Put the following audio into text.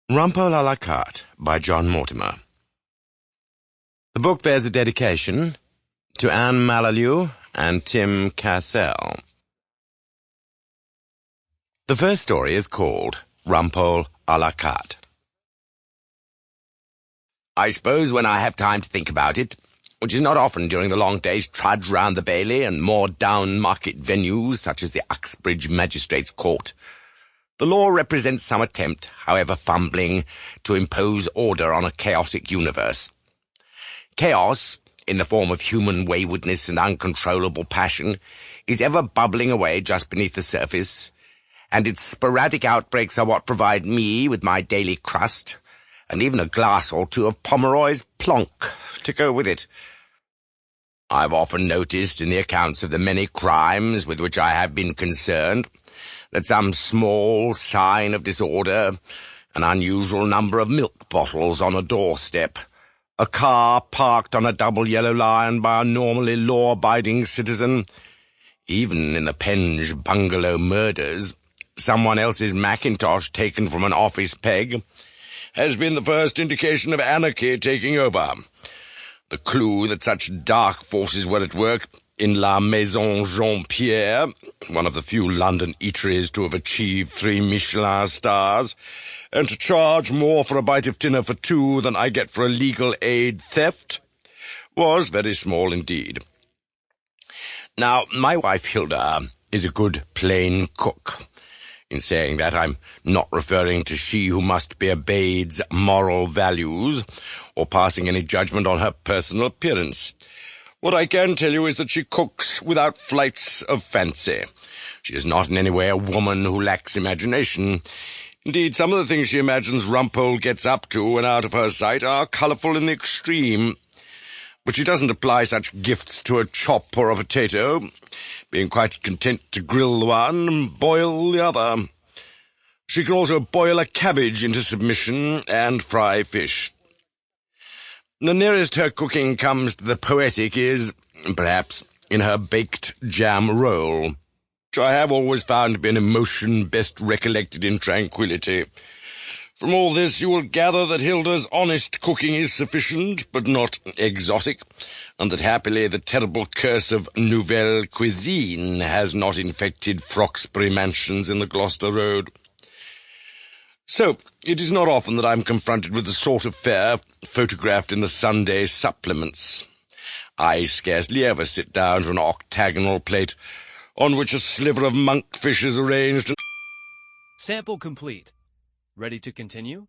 Rumpole à la Carte by John Mortimer. The book bears a dedication to Anne Malalieu and Tim Cassell. The first story is called Rumpole à la Carte. I suppose when I have time to think about it, which is not often during the long day's trudge round the Bailey and more down-market venues such as the Uxbridge Magistrates' Court, the law represents some attempt, however fumbling, to impose order on a chaotic universe. Chaos, in the form of human waywardness and uncontrollable passion, is ever bubbling away just beneath the surface, and its sporadic outbreaks are what provide me with my daily crust, and even a glass or two of Pomeroy's Plonk to go with it. I've often noticed in the accounts of the many crimes with which I have been concerned that some small sign of disorder, an unusual number of milk bottles on a doorstep, a car parked on a double yellow line by a normally law-abiding citizen, even in the Penge bungalow murders, someone else's Macintosh taken from an office peg, has been the first indication of anarchy taking over. The clue that such dark forces were at work in La Maison Jean-Pierre, one of the few London eateries to have achieved 3 Michelin stars, and to charge more for a bite of dinner for 2 than I get for a legal aid theft, was very small indeed. Now, my wife Hilda is a good plain cook. In saying that, I'm not referring to she who must be obeyed's moral values, or passing any judgment on her personal appearance. What I can tell you is that she cooks without flights of fancy. She is not in any way a woman who lacks imagination. Indeed, some of the things she imagines Rumpole gets up to when out of her sight are colourful in the extreme. But she doesn't apply such gifts to a chop or a potato, being quite content to grill the one and boil the other. She can also boil a cabbage into submission and fry fish. The nearest her cooking comes to the poetic is, perhaps, in her baked jam roll, which I have always found to be an emotion best recollected in tranquillity. From all this you will gather that Hilda's honest cooking is sufficient, but not exotic, and that happily the terrible curse of nouvelle cuisine has not infected Froxbury mansions in the Gloucester Road. So, it is not often that I am confronted with the sort of fare photographed in the Sunday supplements. I scarcely ever sit down to an octagonal plate on which a sliver of monkfish is arranged. Sample complete. Ready to continue?